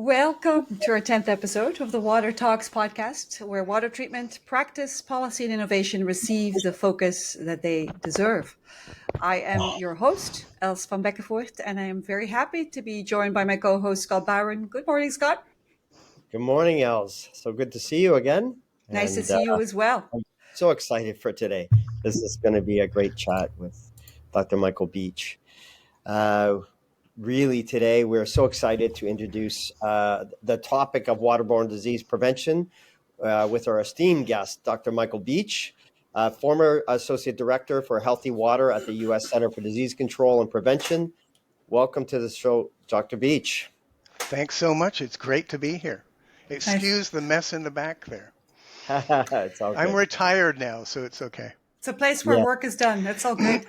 Welcome to our 10th episode of the Water Talks podcast, where water treatment, practice, policy, and innovation receive the focus that they deserve. I am your host, Els Vanbeckevoort, and I am very happy to be joined by my co-host, Scott Bowron. Good morning, Scott. Good morning, Els. So good to see you again. Nice to And see you as well. I'm so excited for today. This is going to be a great chat with Dr. Michael Beach. Really, today we're so excited to introduce the topic of waterborne disease prevention with our esteemed guest, Dr. Michael Beach, former Associate Director for Healthy Water at the U.S. Center for Disease Control and Prevention. Welcome to the show, Dr. Beach. Thanks so much. It's great to be here. Excuse the mess in the back there. It's all good. I'm retired now, so it's okay. It's a place where work is done. That's all good.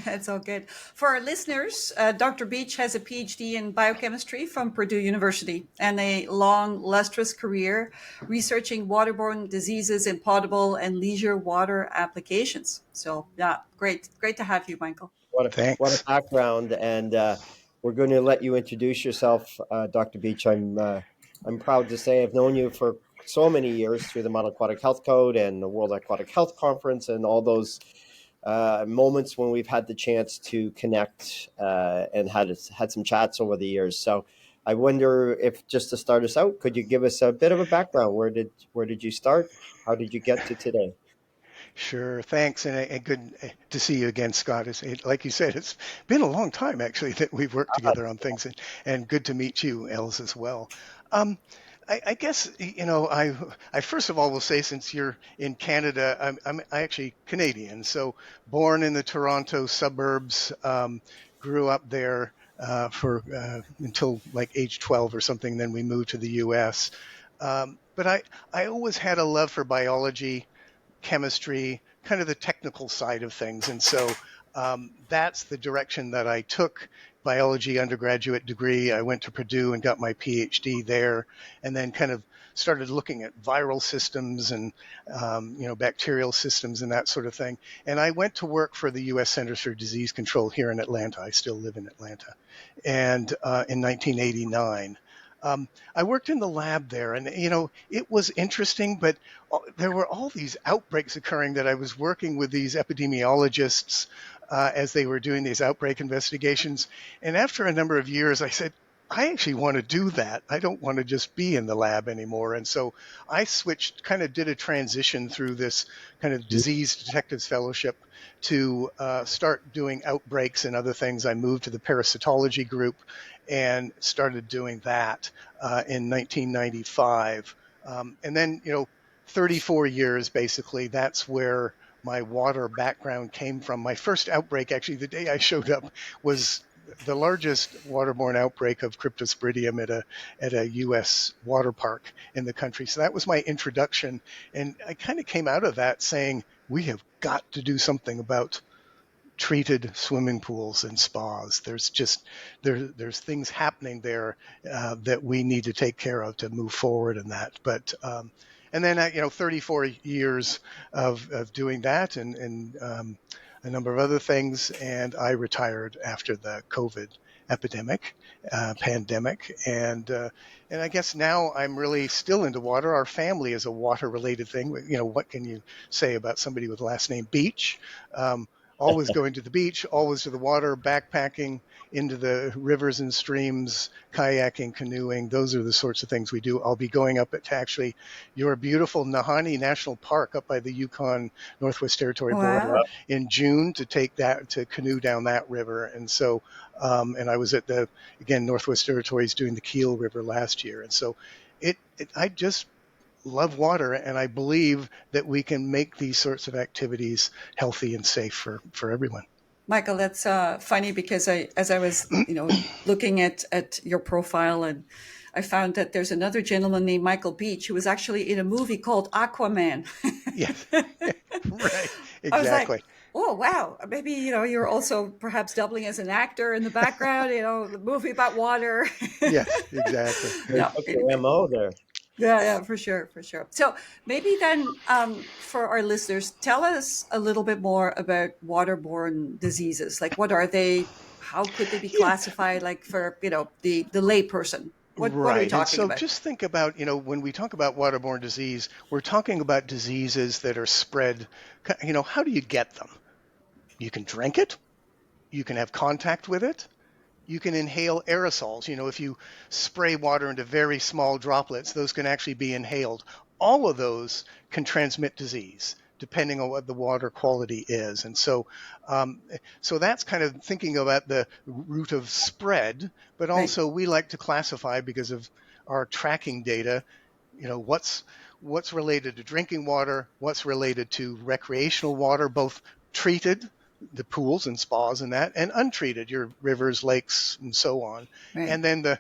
It's all good. For our listeners, Dr. Beach has a Ph.D. in biochemistry from Purdue University and a long, lustrous career researching waterborne diseases in potable and leisure water applications. So, yeah, great to have you, Michael. What a background. And we're going to let you introduce yourself, Dr. Beach. I'm proud to say I've known you for so many years through the Model Aquatic Health Code and the World Aquatic Health Conference and all those moments when we've had the chance to connect and had some chats over the years. So I wonder if, just to start us out, could you give us a bit of a background? Where did you start? How did you get to today? Sure, thanks, and good to see you again, Scott. Like you said, it's been a long time, actually, that we've worked together on things, and good to meet you, Els, as well. I guess, I first of all will say, since you're in Canada, I'm actually Canadian, so born in the Toronto suburbs, grew up there for until like age 12 or something, then we moved to the U.S. But I always had a love for biology, chemistry, kind of the technical side of things. And so that's the direction that I took. Biology undergraduate degree. I went to Purdue and got my Ph.D. there, and then kind of started looking at viral systems and bacterial systems and that sort of thing. And I went to work for the U.S. Centers for Disease Control here in Atlanta. I still live in Atlanta. And in 1989. I worked in the lab there, and, it was interesting, but there were all these outbreaks occurring that I was working with these epidemiologists as they were doing these outbreak investigations. And after a number of years, I said, I actually want to do that. I don't want to just be in the lab anymore. And so I did a transition through this kind of disease detectives fellowship to start doing outbreaks and other things. I moved to the parasitology group and started doing that in 1995. And then, 34 years, basically, that's where my water background came from. My first outbreak, actually, the day I showed up, was the largest waterborne outbreak of cryptosporidium at a U.S. water park in the country. So that was my introduction. And I kind of came out of that saying, we have got to do something about treated swimming pools and spas. There's things happening there that we need to take care of to move forward in that. But and then 34 years of doing that and a number of other things, and I retired after the COVID pandemic, and I guess now I'm really still into water. Our family is a water-related thing. What can you say about somebody with the last name Beach? Always going to the beach, always to the water, backpacking, into the rivers and streams, kayaking, canoeing. Those are the sorts of things we do. I'll be going up to actually your beautiful Nahanni National Park up by the Yukon Northwest Territory border in June to canoe down that river. And so, and I was at Northwest Territories doing the Keel River last year. And so I just love water, and I believe that we can make these sorts of activities healthy and safe for everyone. Michael, that's funny because as I was, looking at your profile, and I found that there's another gentleman named Michael Beach who was actually in a movie called Aquaman. Yes, right, exactly. I was like, oh, wow. Maybe, you're also perhaps doubling as an actor in the background, the movie about water. Yes, exactly. No, MO there. Yeah, for sure. So maybe then for our listeners, tell us a little bit more about waterborne diseases. Like, what are they? How could they be classified? Like for, the lay person? What are we Right. And talking so about? just think about, when we talk about waterborne disease, we're talking about diseases that are spread. How do you get them? You can drink it, you can have contact with it, you can inhale aerosols. If you spray water into very small droplets, those can actually be inhaled. All of those can transmit disease depending on what the water quality is. And so that's kind of thinking about the route of spread, but Right. also we like to classify because of our tracking data, what's related to drinking water, what's related to recreational water, both treated, the pools and spas and that, and untreated, your rivers, lakes, and so on. Right. And then the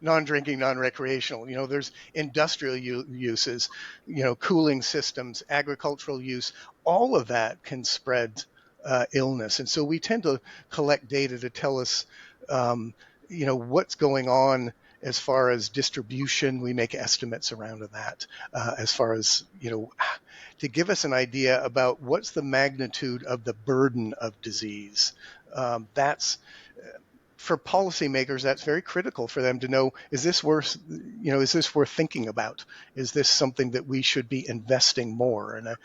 non-drinking, non-recreational. There's industrial uses, cooling systems, agricultural use. All of that can spread illness, and so we tend to collect data to tell us, what's going on as far as distribution. We make estimates around that, as far as, to give us an idea about what's the magnitude of the burden of disease. That's for policymakers, that's very critical for them to know, is this worth thinking about? Is this something that we should be investing more? And,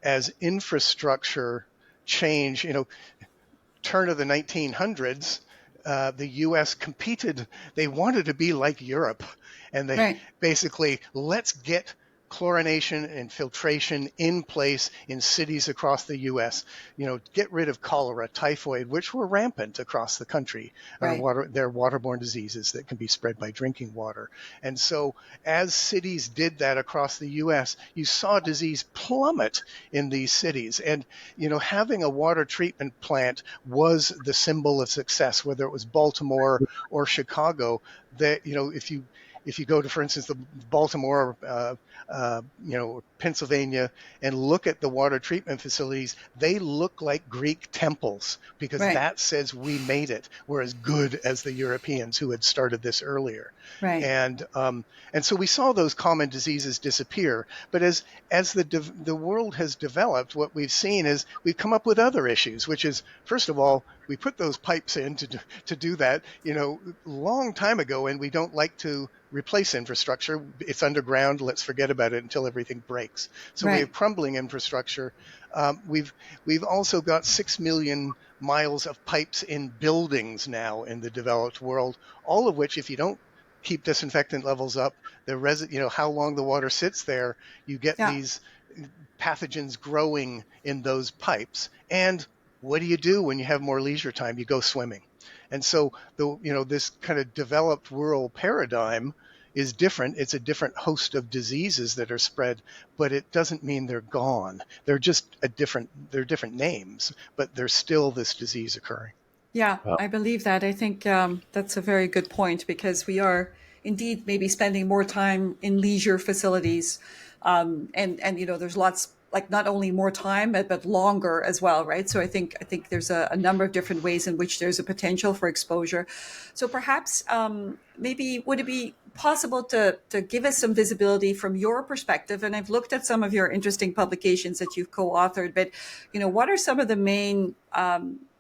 as infrastructure change, turn of the 1900s, the U.S. competed. They wanted to be like Europe, and they Right. basically, let's get chlorination and filtration in place in cities across the U.S. Get rid of cholera, typhoid, which were rampant across the country. Right. They're waterborne diseases that can be spread by drinking water. And so, as cities did that across the U.S., you saw disease plummet in these cities. And having a water treatment plant was the symbol of success, whether it was Baltimore or Chicago. That if you go to, for instance, the Baltimore, Pennsylvania, and look at the water treatment facilities, they look like Greek temples because Right. that says we made it. We're as good as the Europeans who had started this earlier. Right. And so we saw those common diseases disappear. But as the world has developed, what we've seen is we've come up with other issues, which is, first of all, we put those pipes in to do that, long time ago, and we don't like to replace infrastructure. It's underground. Let's forget about it until everything breaks. So we Right. have crumbling infrastructure. We've also got 6 million miles of pipes in buildings now in the developed world, all of which, if you don't keep disinfectant levels up, how long the water sits there, you get Yeah. these pathogens growing in those pipes. And what do you do when you have more leisure time? You go swimming. And so this kind of developed rural paradigm is different. It's a different host of diseases that are spread, but it doesn't mean they're gone. They're just they're different names, but there's still this disease occurring. Yeah, Well, I believe that. I think that's a very good point because we are indeed maybe spending more time in leisure facilities, and there's lots like not only more time but longer as well, right? So I think there's a number of different ways in which there's a potential for exposure. So perhaps maybe would it be possible to give us some visibility from your perspective? And I've looked at some of your interesting publications that you've co-authored, but what are some of the main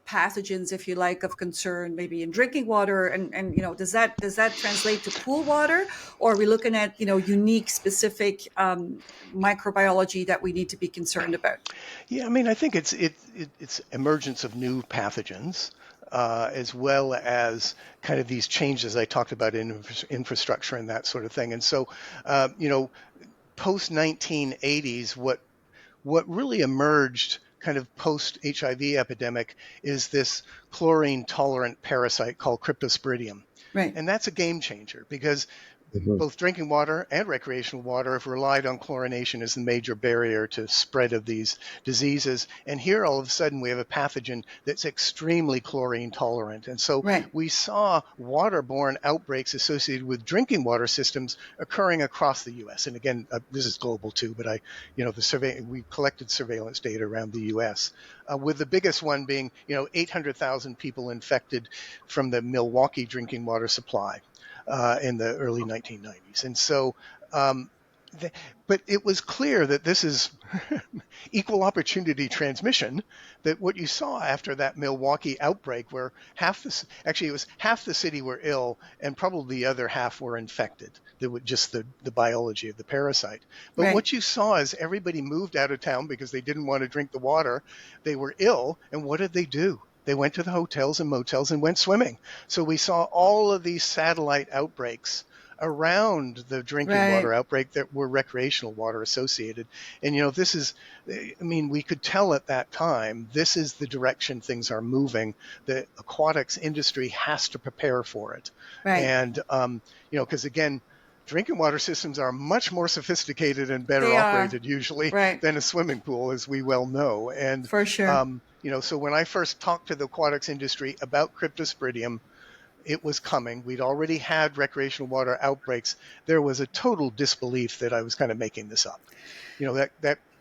pathogens, if you like, of concern, maybe in drinking water, and does that translate to pool water, or are we looking at unique, specific microbiology that we need to be concerned about? Yeah, I mean, I think it's emergence of new pathogens, as well as kind of these changes I talked about in infrastructure and that sort of thing. And so, post 1980s, what really emerged kind of post HIV epidemic is this chlorine tolerant parasite called Cryptosporidium. Right. And that's a game changer because mhm. both drinking water and recreational water have relied on chlorination as the major barrier to spread of these diseases. And here, all of a sudden, we have a pathogen that's extremely chlorine tolerant. And so Right. we saw waterborne outbreaks associated with drinking water systems occurring across the U.S. And again, this is global too, but we collected surveillance data around the U.S. With the biggest one being, 800,000 people infected from the Milwaukee drinking water supply in the early 1990s. And so But it was clear that this is equal opportunity transmission. That what you saw after that Milwaukee outbreak, where it was half the city were ill and probably the other half were infected. There was just the biology of the parasite. But Right. what you saw is everybody moved out of town because they didn't want to drink the water. They were ill, and what did they do? They went to the hotels and motels and went swimming. So we saw all of these satellite outbreaks around the drinking water Right. outbreak that were recreational water associated. And, this is, I mean, we could tell at that time, this is the direction things are moving. The aquatics industry has to prepare for it. Right. And, because again, drinking water systems are much more sophisticated and better They are. operated usually Right. than a swimming pool, as we well know. And, For sure. so when I first talked to the aquatics industry about cryptosporidium, it was coming. We'd already had recreational water outbreaks. There was a total disbelief that I was kind of making this up.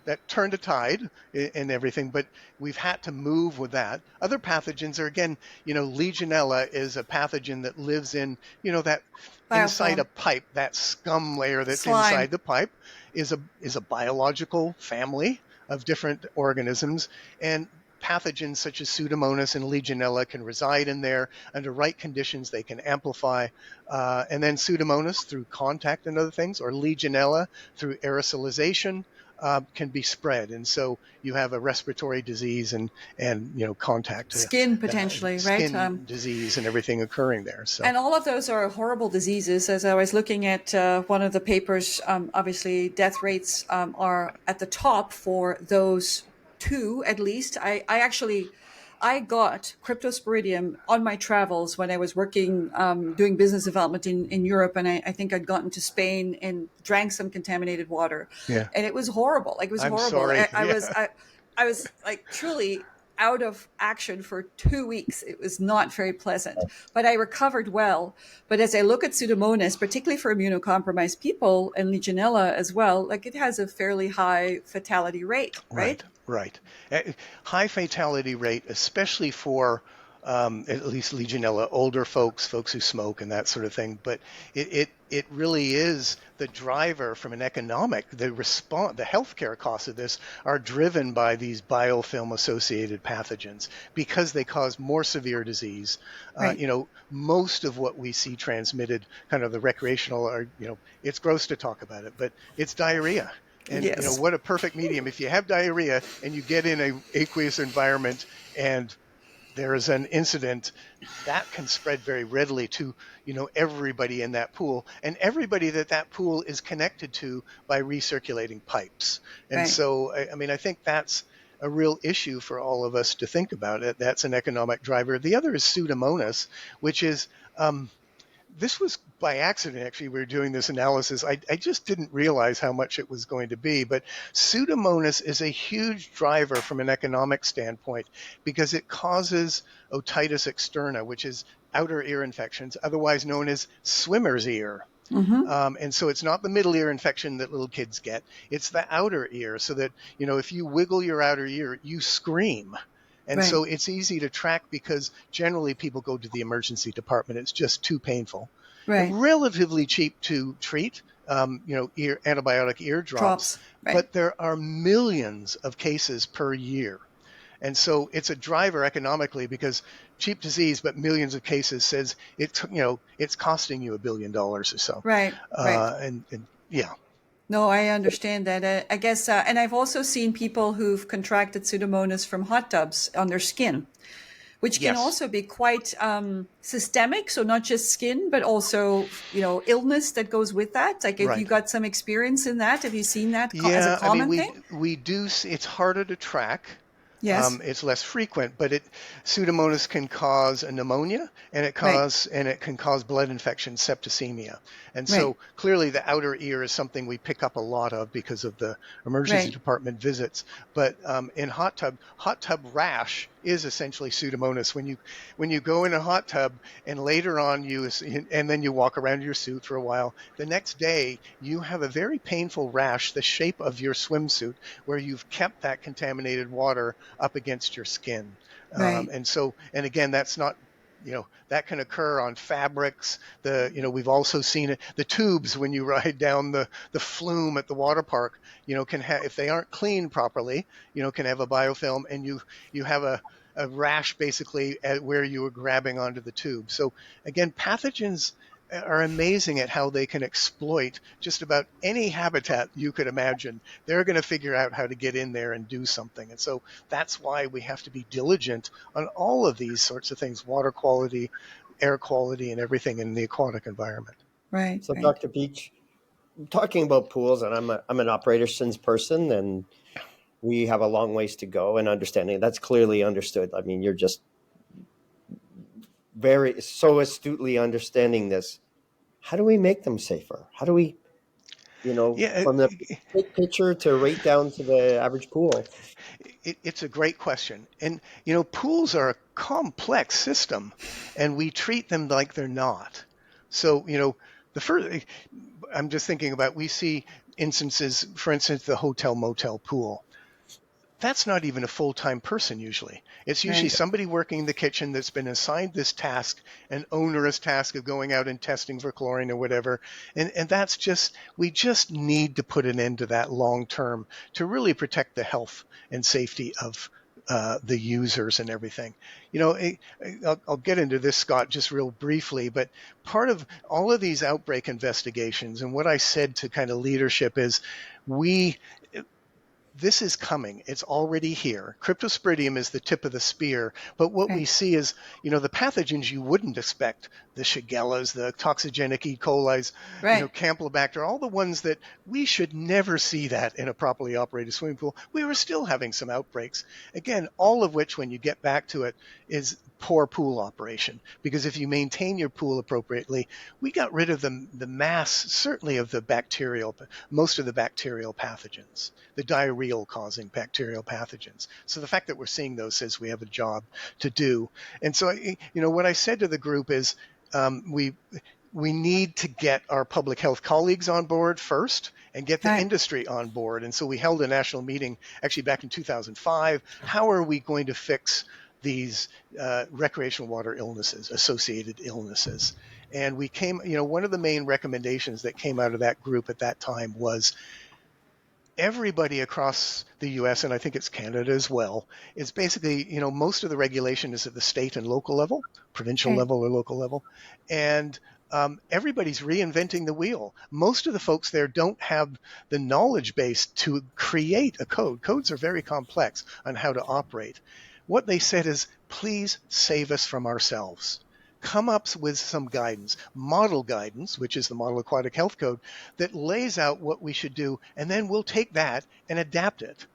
That turned a tide and everything, but we've had to move with that. Other pathogens are, again, Legionella is a pathogen that lives in, that inside Biofilm. a pipe, that scum layer that's Slime. inside the pipe is a biological family of different organisms. And pathogens such as Pseudomonas and Legionella can reside in there. Under right conditions, they can amplify. And then Pseudomonas through contact and other things, or Legionella through aerosolization, can be spread. And so you have a respiratory disease and contact Skin potentially, right? skin disease and everything occurring there. So. And all of those are horrible diseases. As I was looking at one of the papers, obviously death rates are at the top for those two, at least. I got cryptosporidium on my travels when I was working, doing business development in Europe. And I think I'd gotten to Spain and drank some contaminated water. Yeah. And it was horrible. Like, it was I'm horrible. sorry. I was like truly out of action for 2 weeks. It was not very pleasant, but I recovered well. But as I look at Pseudomonas, particularly for immunocompromised people, and Legionella as well, like, it has a fairly high fatality rate, right? Right. High fatality rate, especially for at least Legionella, older folks who smoke and that sort of thing. But it really is the driver from an economic, the healthcare costs of this are driven by these biofilm associated pathogens because they cause more severe disease. Right. Most of what we see transmitted, kind of the recreational, are, it's gross to talk about it, but it's diarrhea. And Yes. what a perfect medium. If you have diarrhea and you get in an aqueous environment and there is an incident, that can spread very readily to, everybody in that pool, and everybody that pool is connected to by recirculating pipes. And Right. so, I think that's a real issue for all of us to think about. It. That's an economic driver. The other is Pseudomonas, which is, this was by accident, actually. We were doing this analysis. I just didn't realize how much it was going to be. But Pseudomonas is a huge driver from an economic standpoint because it causes otitis externa, which is outer ear infections, otherwise known as swimmer's ear. Mm-hmm. And so it's not the middle ear infection that little kids get. It's the outer ear, so that, if you wiggle your outer ear, you scream. And Right. so it's easy to track because generally people go to the emergency department. It's just too painful. Right. Relatively cheap to treat, antibiotic ear drops. Right. But there are millions of cases per year. And so it's a driver economically because cheap disease, but millions of cases says it's costing you $1 billion or so. Right. Right. And yeah. No, I understand that. I guess, and I've also seen people who've contracted Pseudomonas from hot tubs on their skin, which can Yes. also be quite systemic. So not just skin, but also, illness that goes with that. Like, if Right. you got some experience in that, have you seen that as a common thing? We do. It's harder to track. Yes. It's less frequent, but Pseudomonas can cause a pneumonia, and it can cause blood infection, septicemia. And so clearly the outer ear is something we pick up a lot of because of the emergency department visits. But in hot tub rash is essentially Pseudomonas. When you go in a hot tub and later on and then you walk around your suit for a while, the next day you have a very painful rash, the shape of your swimsuit, where you've kept that contaminated water up against your skin. Right. And again, that's not that can occur on fabrics. We've also seen it, the tubes when you ride down the flume at the water park, can have, if they aren't cleaned properly, can have a biofilm, and you have a rash basically at where you were grabbing onto the tube. So again, pathogens are amazing at how they can exploit just about any habitat you could imagine. They're going to figure out how to get in there and do something. And so that's why we have to be diligent on all of these sorts of things: water quality, air quality, and everything in the aquatic environment. Right, So, right. Dr. Beach, talking about pools, and I'm an operations person, and we have a long ways to go in understanding. That's clearly understood. I mean, you're just very so astutely understanding this. How do we make them safer? How do we, Yeah, from the big picture to right down to the average pool? it's a great question. And, pools are a complex system, and we treat them like they're not. So, the first, I'm just thinking about, we see instances, for instance, the hotel motel pool. That's not even a full-time person usually. It's usually Right. somebody working in the kitchen that's been assigned this task, an onerous task of going out and testing for chlorine or whatever. And that's just, we just need to put an end to that long term to really protect the health and safety of the users and everything. I'll get into this, Scott, just real briefly, but part of all of these outbreak investigations and what I said to kind of leadership is, we this is coming. It's already here. Cryptosporidium is the tip of the spear. But what we Right. see is, the pathogens you wouldn't expect, the Shigellas, the toxigenic E. coli's, Right. Campylobacter, all the ones that we should never see that in a properly operated swimming pool. We were still having some outbreaks. Again, all of which, when you get back to it, is poor pool operation. Because if you maintain your pool appropriately, we got rid of the mass, certainly of the bacterial, most of the bacterial pathogens, the diarrheal causing bacterial pathogens. So the fact that we're seeing those says we have a job to do. And so, what I said to the group is, we need to get our public health colleagues on board first and get the Right. industry on board. And so we held a national meeting actually back in 2005. How are we going to fix these recreational water illnesses, associated illnesses? And we came, one of the main recommendations that came out of that group at that time was, everybody across the US, and I think it's Canada as well, is basically, most of the regulation is at the state and local level, provincial Okay. level or local level. And everybody's reinventing the wheel. Most of the folks there don't have the knowledge base to create a code. Codes are very complex on how to operate. What they said is, please save us from ourselves. Come up with some guidance, model guidance, which is the Model Aquatic Health Code, that lays out what we should do, and then we'll take that and adapt it,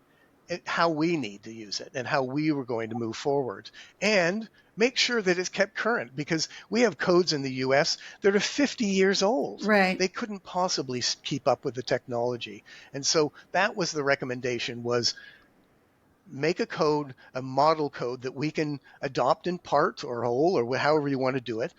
how we need to use it and how we were going to move forward, and make sure that it's kept current, because we have codes in the US that are 50 years old. Right. They couldn't possibly keep up with the technology. And so that was the recommendation, was make a code, a model code that we can adopt in part or whole, or however you want to do it.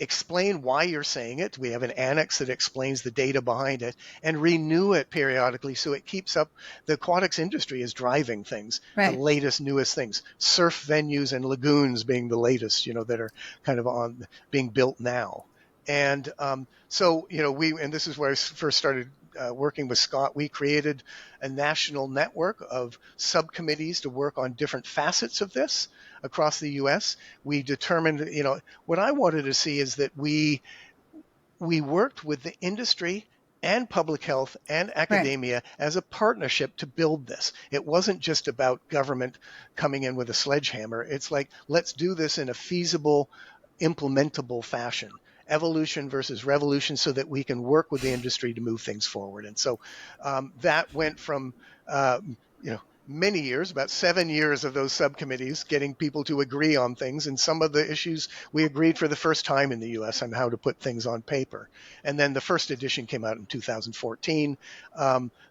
Explain why you're saying it. We have an annex that explains the data behind it, and renew it periodically so it keeps up. The aquatics industry is driving things, the Right. latest, newest things. Surf venues and lagoons being the latest, that are kind of on being built now. And so, and this is where I first started working with Scott. We created a national network of subcommittees to work on different facets of this across the US. We determined, what I wanted to see is that we worked with the industry and public health and Right. academia as a partnership to build this. It wasn't just about government coming in with a sledgehammer. It's like, let's do this in a feasible, implementable fashion. Evolution versus revolution, so that we can work with the industry to move things forward. And so that went from, many years, about 7 years of those subcommittees, getting people to agree on things. And some of the issues we agreed for the first time in the US on how to put things on paper. And then the first edition came out in 2014.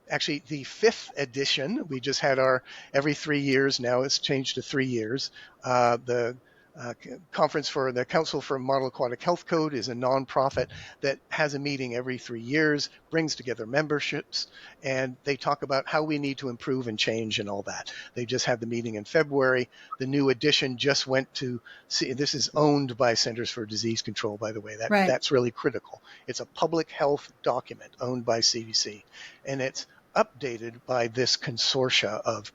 Actually, the fifth edition, we just had our every 3 years. Now it's changed to 3 years. The conference for the Council for Model Aquatic Health Code is a nonprofit that has a meeting every 3 years, brings together memberships, and they talk about how we need to improve and change and all that. They just had the meeting in February. The new edition just went to see, this is owned by Centers for Disease Control, by the way. That's really critical. It's a public health document owned by CDC, and it's updated by this consortia of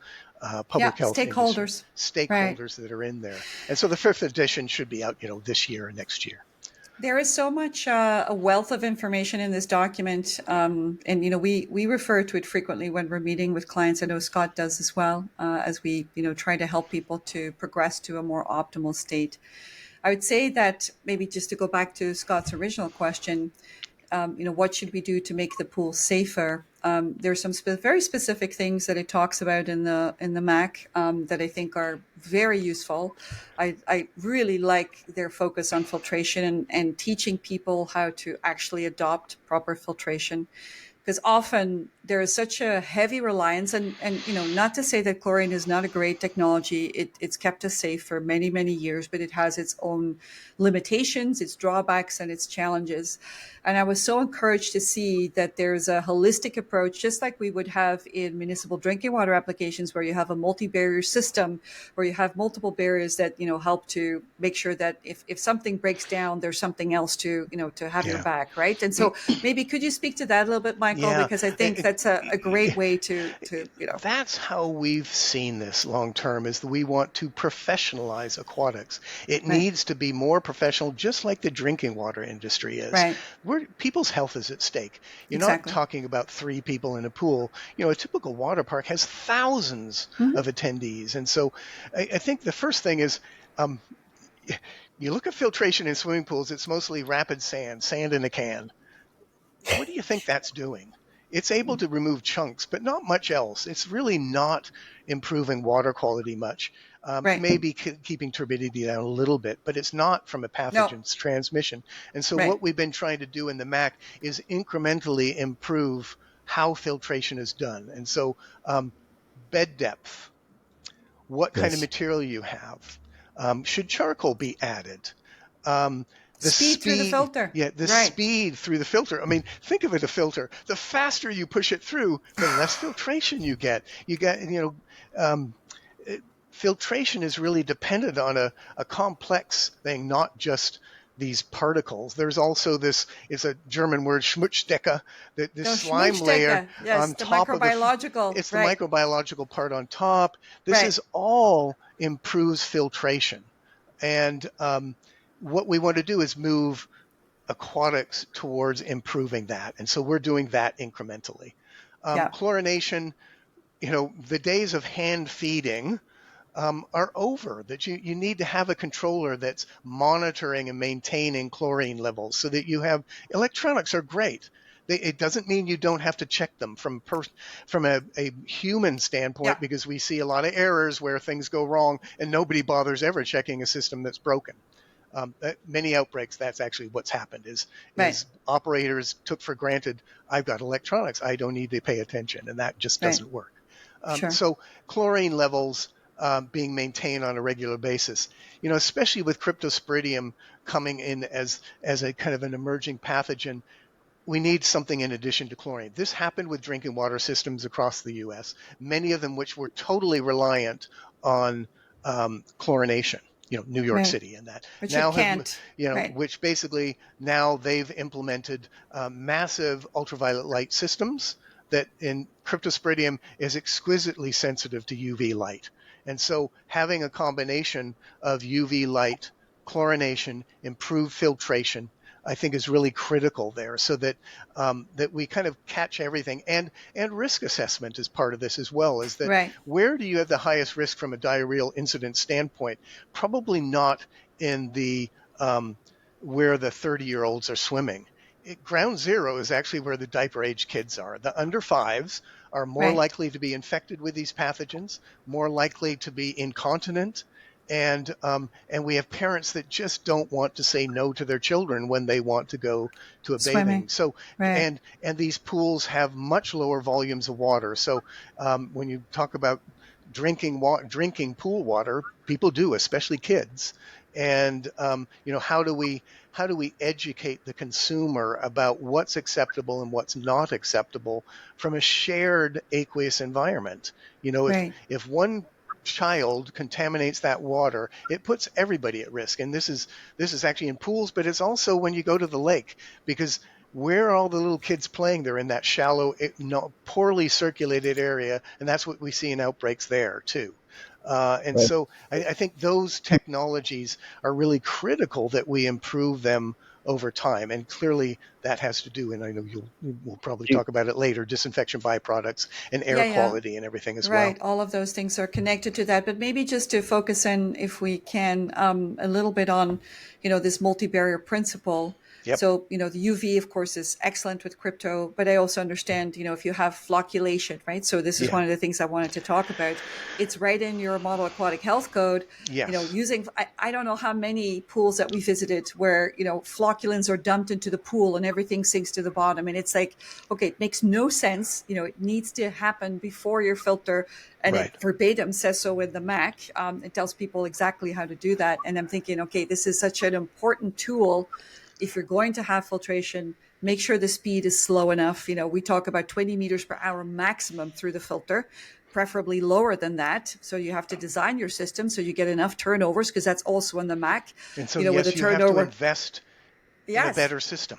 public health stakeholders that are in there. And so the 5th edition should be out, this year and next year. There is so much a wealth of information in this document, and we refer to it frequently when we're meeting with clients. I know Scott does as well, as we try to help people to progress to a more optimal state. I would say that maybe just to go back to Scott's original question, what should we do to make the pool safer? There's some very specific things that it talks about in the MAHC that I think are very useful. I really like their focus on filtration and teaching people how to actually adopt proper filtration. Because often there is such a heavy reliance, and not to say that chlorine is not a great technology. It's kept us safe for many, many years, but it has its own limitations, its drawbacks, and its challenges. And I was so encouraged to see that there's a holistic approach, just like we would have in municipal drinking water applications, where you have a multi-barrier system, where you have multiple barriers that help to make sure that if something breaks down, there's something else to have your back, right? And so maybe could you speak to that a little bit, Michael? Yeah. Because I think that's a great way to. That's how we've seen this long term, is that we want to professionalize aquatics. It needs to be more professional, just like the drinking water industry is. Right. People's health is at stake. You're not talking about 3 people in a pool. A typical water park has thousands of attendees. And so I think the first thing is, you look at filtration in swimming pools, it's mostly rapid sand in a can. What do you think that's doing? It's able to remove chunks, but not much else. It's really not improving water quality much. Maybe keeping turbidity down a little bit, but it's not from a pathogen's transmission. And so what we've been trying to do in the MAHC is incrementally improve how filtration is done. And so bed depth, what kind of material you have. Should charcoal be added? The speed through the filter. Yeah, speed through the filter. I mean, think of it, a filter. The faster you push it through, the less filtration you get. Filtration is really dependent on a complex thing, not just these particles. There's also it's a German word, Schmutzstecke, this slime layer on top of it's the microbiological part on top. This is all improves filtration. And what we want to do is move aquatics towards improving that. And so we're doing that incrementally. Chlorination, the days of hand feeding are over, that you need to have a controller that's monitoring and maintaining chlorine levels so that you have, electronics are great. It doesn't mean you don't have to check them from a human standpoint, because we see a lot of errors where things go wrong and nobody bothers ever checking a system that's broken. Many outbreaks, that's actually what's happened is operators took for granted, I've got electronics, I don't need to pay attention, and that just doesn't work. So chlorine levels being maintained on a regular basis, especially with Cryptosporidium coming in as a kind of an emerging pathogen, we need something in addition to chlorine. This happened with drinking water systems across the U.S., many of them which were totally reliant on chlorination. New York City and that. Which now you can't. Which basically now they've implemented massive ultraviolet light systems that in Cryptosporidium is exquisitely sensitive to UV light. And so having a combination of UV light, chlorination, improved filtration, I think is really critical there, so that that we kind of catch everything. And risk assessment is part of this as well, is that where do you have the highest risk from a diarrheal incident standpoint? Probably not in the where the 30-year-olds are swimming. Ground zero is actually where the diaper age kids are. The under 5s are more likely to be infected with these pathogens, more likely to be incontinent. And we have parents that just don't want to say no to their children when they want to go to a bathing. So and these pools have much lower volumes of water. So when you talk about drinking pool water, people do, especially kids. and how do we educate the consumer about what's acceptable and what's not acceptable from a shared aqueous environment? Right. If one child contaminates that water, it puts everybody at risk. And this is actually in pools, but it's also when you go to the lake, because where are all the little kids playing? They're in that shallow, poorly circulated area, and that's what we see in outbreaks there too. And Right. so I think those technologies are really critical that we improve them over time. And clearly that has to do, and I know we'll probably talk about it later, disinfection byproducts and air Yeah, yeah. quality and everything as well. Right. All of those things are connected to that. But maybe just to focus in, if we can, a little bit on, this multi-barrier principle. Yep. So, the UV, of course, is excellent with crypto, but I also understand, if you have flocculation, right? So this is Yeah. one of the things I wanted to talk about. It's right in your model aquatic health code, Yes. using, I don't know how many pools that we visited where, flocculants are dumped into the pool and everything sinks to the bottom. And it's like, okay, it makes no sense. It needs to happen before your filter, and Right. it verbatim says so in the MAC. It tells people exactly how to do that. And I'm thinking, okay, this is such an important tool. If you're going to have filtration, make sure the speed is slow enough. We talk about 20 meters per hour maximum through the filter, preferably lower than that. So you have to design your system so you get enough turnovers, because that's also in the MAC. And so, With yes, a you have to invest in a better system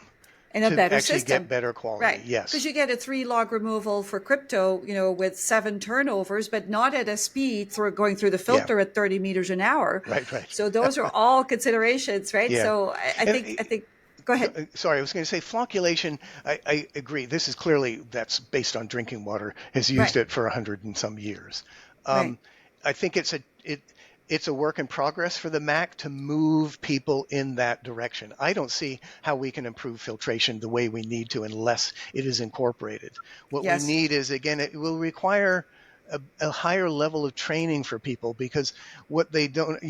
in a to better actually system. get better quality. Right. Yes. Because you get a 3-log removal for crypto, with 7 turnovers, but not at a speed going through the filter at 30 meters an hour. Right, right. So those are all considerations, right? Yeah. So I think, go ahead. Sorry, I was going to say flocculation. I agree. This is clearly, that's based on drinking water, has used it for 100 and some years. Right. I think it's a work in progress for the MAC to move people in that direction. I don't see how we can improve filtration the way we need to unless it is incorporated. What we need is, again, it will require a higher level of training for people, because what they don't,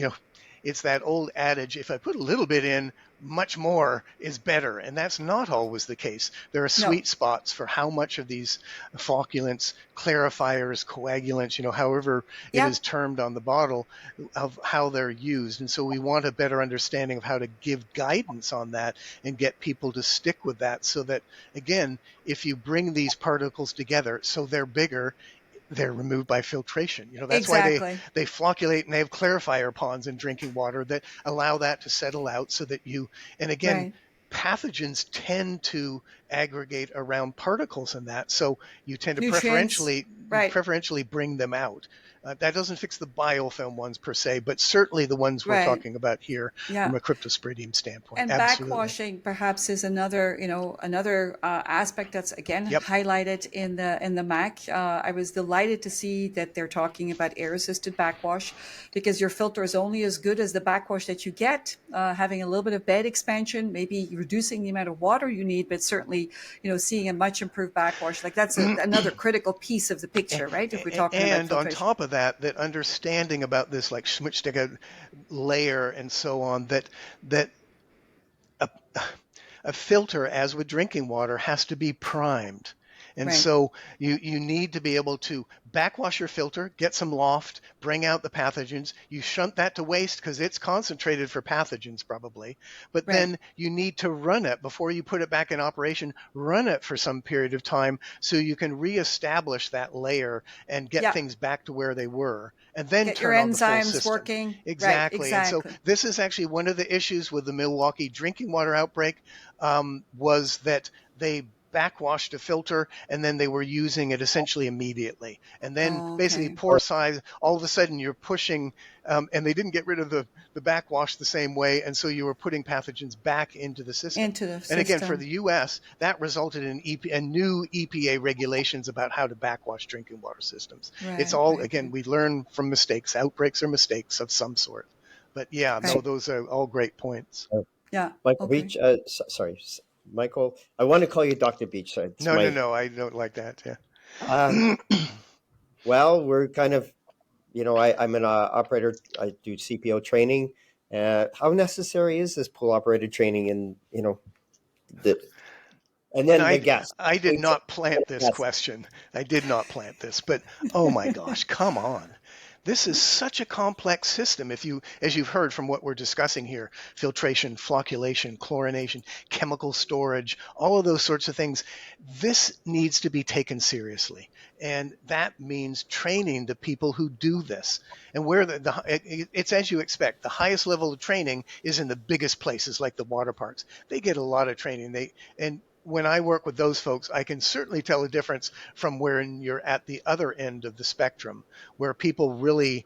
it's that old adage, if I put a little bit in, much more is better. And that's not always the case. There are sweet spots for how much of these flocculants, clarifiers, coagulants, however it is termed on the bottle, of how they're used. And so we want a better understanding of how to give guidance on that and get people to stick with that, so that, again, if you bring these particles together so they're bigger, they're removed by filtration. That's why they flocculate, and they have clarifier ponds in drinking water that allow that to settle out, so that and again, pathogens tend to aggregate around particles in that. So you tend to preferentially bring them out. That doesn't fix the biofilm ones per se, but certainly the ones we're talking about here from a cryptosporidium standpoint. And backwashing perhaps is another, aspect that's again highlighted in the MAC. I was delighted to see that they're talking about air-assisted backwash, because your filter is only as good as the backwash that you get. Having a little bit of bed expansion, maybe reducing the amount of water you need, but certainly, seeing a much improved backwash, like that's another critical piece of the picture, right? If we're talking about filtration. And on top of that understanding about this, like schmutzdecke layer and so on, that a filter, as with drinking water, has to be primed. And so you need to be able to backwash your filter, get some loft, bring out the pathogens. You shunt that to waste because it's concentrated for pathogens probably. But then you need to run it before you put it back in operation, run it for some period of time so you can reestablish that layer and get things back to where they were. And then get turn your on the full enzymes system. working. Exactly. And so this is actually one of the issues with the Milwaukee drinking water outbreak, was that they backwashed a filter and then they were using it essentially immediately. And then basically pore size, all of a sudden you're pushing, and they didn't get rid of the backwash the same way. And so you were putting pathogens back into the system. And again, for the US, that resulted in new EPA regulations about how to backwash drinking water systems. It's all, again, we learn from mistakes. Outbreaks are mistakes of some sort. But those are all great points. Michael Beach, sorry. Michael, I want to call you Dr. Beach. No, I don't like that. Yeah. Well, we're kind of, I'm an operator. I do CPO training. How necessary is this pool operator training? And I did not plant this question. I did not plant this, but oh my gosh, come on. this is such a complex system. As you've heard from what we're discussing here, filtration, flocculation, chlorination, chemical storage, all of those sorts of things, this needs to be taken seriously. And that means training the people who do this. And where it's as you expect, the highest level of training is in the biggest places like the water parks. They get a lot of training. And when I work with those folks, I can certainly tell a difference from when you're at the other end of the spectrum, where people really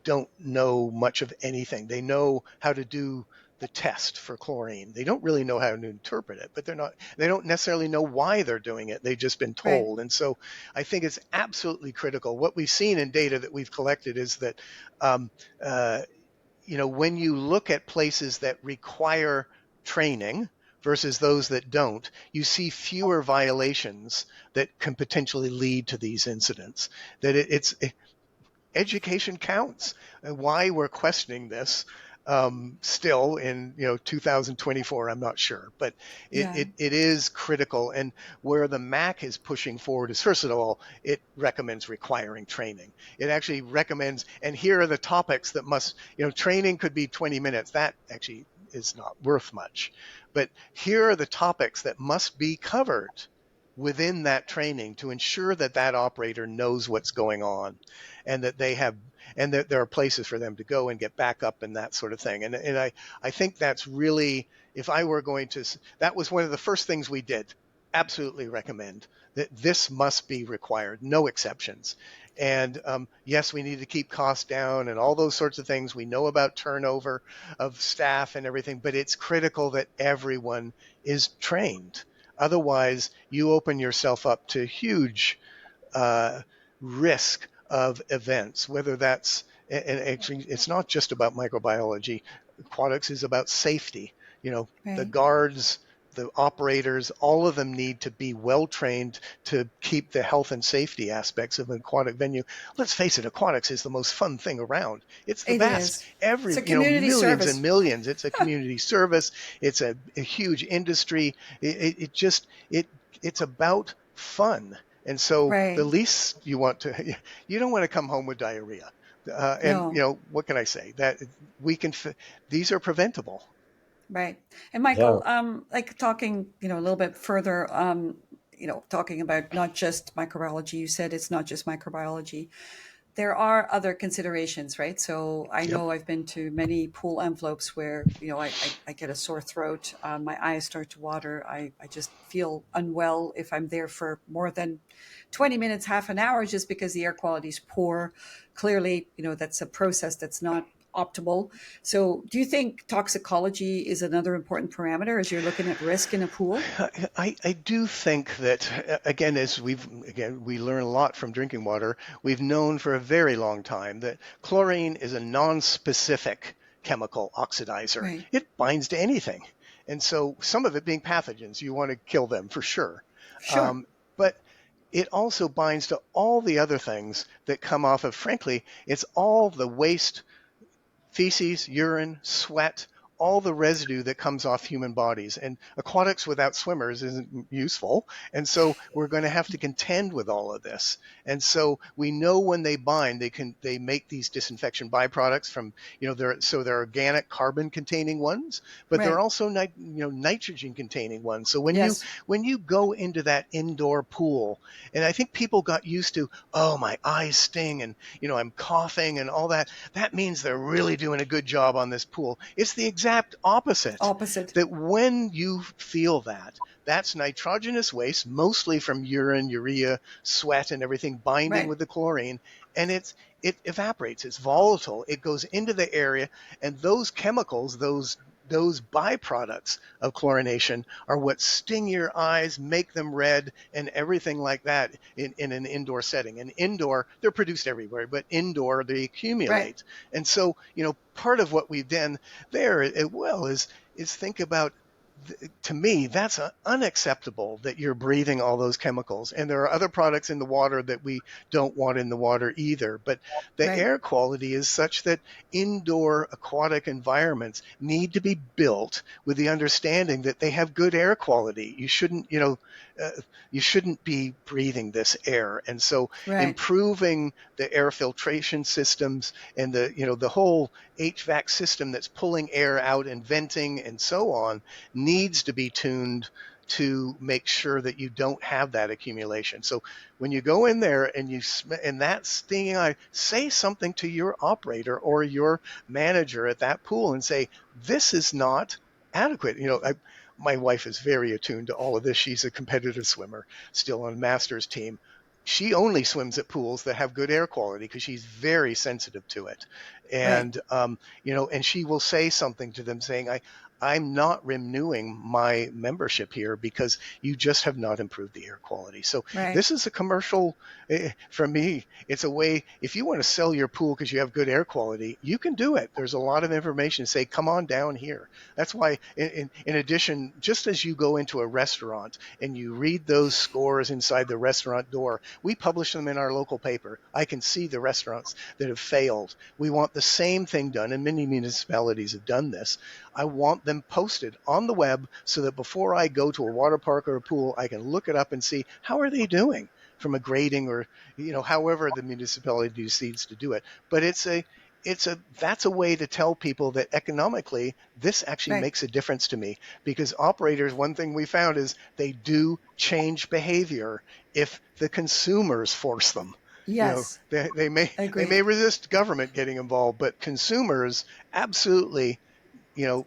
don't know much of anything. They know how to do the test for chlorine. They don't really know how to interpret it, but they don't necessarily know why they're doing it. They've just been Right. told. And so I think it's absolutely critical. What we've seen in data that we've collected is that, um, uh, when you look at places that require training versus those that don't, you see fewer violations that can potentially lead to these incidents. That education counts. And why we're questioning this still in 2024, I'm not sure, but Yeah. it is critical. And where the MAHC is pushing forward is, first of all, it recommends requiring training. It actually recommends, and here are the topics that must, training could be 20 minutes. That actually is not worth much. But here are the topics that must be covered within that training to ensure that that operator knows what's going on, and that there are places for them to go and get back up and that sort of thing. And I think that's really, if I were going to, that was one of the first things we did. Absolutely recommend that this must be required, no exceptions. And yes, we need to keep costs down and all those sorts of things. We know about turnover of staff and everything, but it's critical that everyone is trained. Otherwise, you open yourself up to huge risk of events, whether that's, and actually, it's not just about microbiology. Aquatics is about safety. The Right. guards, the operators, all of them need to be well trained to keep the health and safety aspects of an aquatic venue. Let's face it, aquatics is the most fun thing around. It's the It best. is. It's a community Millions and service. millions. It's a community service. It's a huge industry. It's about fun. And so the Right. least you don't want to come home with diarrhea. And No. what can I say? That these are preventable. Right. And Yeah. Michael, like talking, a little bit further, talking about not just microbiology, you said it's not just microbiology. There are other considerations, right? So I Yep. know I've been to many pool envelopes where, I get a sore throat, my eyes start to water. I just feel unwell if I'm there for more than 20 minutes, half an hour, just because the air quality is poor. Clearly, that's a process that's not optimal. So do you think toxicology is another important parameter as you're looking at risk in a pool? I do think that again, we learn a lot from drinking water. We've known for a very long time that chlorine is a non-specific chemical oxidizer. Right. It binds to anything, and so some of it being pathogens, you want to kill them for sure. Sure. But it also binds to all the other things that come off of, frankly, it's all the waste, feces, urine, sweat, all the residue that comes off human bodies. And aquatics without swimmers isn't useful. And so we're going to have to contend with all of this. And so we know when they bind, they make these disinfection byproducts from, they're organic carbon containing ones, but they're Right. also nitrogen containing ones. So Yes. when you go into that indoor pool, and I think people got used to, oh, my eyes sting and I'm coughing and all that, that means they're really doing a good job on this pool. It's the exact opposite. Opposite. That when you feel that's nitrogenous waste, mostly from urine, urea, sweat, and everything binding Right. with the chlorine, and it evaporates. It's volatile. It goes into the area, and those chemicals, those byproducts of chlorination are what sting your eyes, make them red, and everything like that in an indoor setting. And indoor, they're produced everywhere, but indoor, they Right. accumulate. And so, part of what we've done there as well is think about to me, that's unacceptable that you're breathing all those chemicals. And there are other products in the water that we don't want in the water either. But the Right. air quality is such that indoor aquatic environments need to be built with the understanding that they have good air quality. You shouldn't be breathing this air. And so Right. improving the air filtration systems and the whole HVAC system that's pulling air out and venting and so on needs to be tuned to make sure that you don't have that accumulation. So when you go in there and that's stinging eye, say something to your operator or your manager at that pool and say, this is not adequate. My wife is very attuned to all of this. She's a competitive swimmer, still on master's team. She only swims at pools that have good air quality because she's very sensitive to it. Right. And she will say something to them saying, I'm not renewing my membership here because you just have not improved the air quality. So Right. this is a commercial, for me, it's a way, if you want to sell your pool because you have good air quality, you can do it. There's a lot of information to say, come on down here. That's why, in addition, just as you go into a restaurant and you read those scores inside the restaurant door, we publish them in our local paper. I can see the restaurants that have failed. We want the same thing done, and many municipalities have done this. I want them posted on the web so that before I go to a water park or a pool, I can look it up and see how are they doing from a grading or, however the municipality decides to do it. But that's a way to tell people that economically, this actually Right. makes a difference to me, because operators, one thing we found is they do change behavior if the consumers force them. Yes. They Agree. may resist government getting involved, but consumers absolutely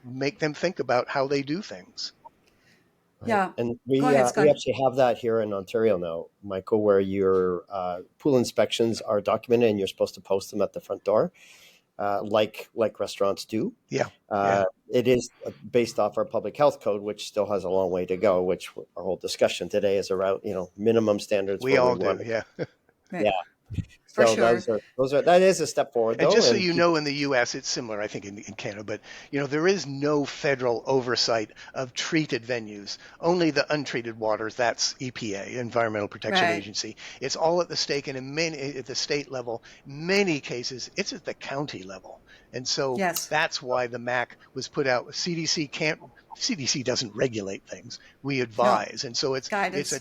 make them think about how they do things. Right. Yeah. And Go we ahead, we Scott. actually have that here in Ontario now, Michael, where your pool inspections are documented and you're supposed to post them at the front door, like restaurants do. Yeah. Yeah. It is based off our public health code, which still has a long way to go. Which our whole discussion today is around, minimum standards We where we all do. want. Yeah. Right. Yeah. For So sure. that is a step forward And though, just so and you people. know, in the U.S., it's similar, I think, in Canada, but there is no federal oversight of treated venues. Only the untreated waters. That's EPA, Environmental Protection Right. Agency. It's all at the stake, and at the state level, many cases, it's at the county level. And so Yes. that's why the MAC was put out. CDC doesn't regulate things. We No. advise, and so it's Guidance. Yeah.